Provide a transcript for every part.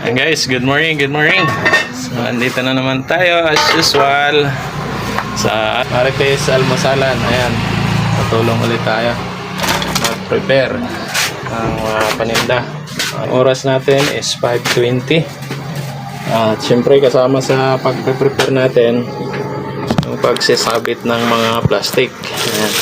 Ayan guys, good morning, good morning. So, andito na naman tayo as usual sa Marites Almusalan. Ayan, patulong ulit tayo mag-prepare ng paninda. Ang oras natin is 5:20. At syempre kasama sa pag-prepare natin yung pagsasabit ng mga plastic. Ayan.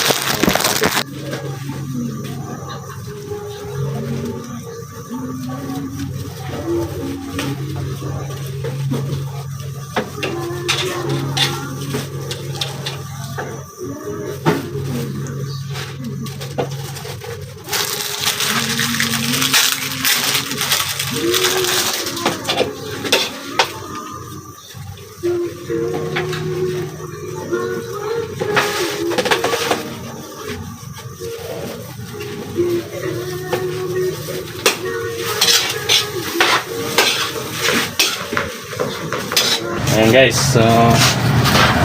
Ayan guys, so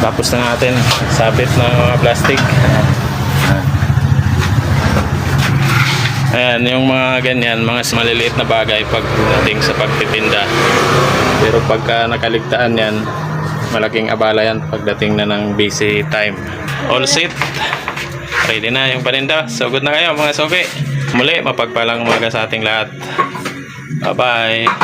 tapos na natin sabit ng mga plastic. Ayan, yung mga ganyan, mga maliliit na bagay pagdating sa pagtitinda. Pero pagka nakaligtaan yan, malaking abala yan pagdating na ng busy time. All set, ready na yung paninda. So good na kayo mga sobe. Muli, mapagpalang umaga sa ating lahat. Bye bye.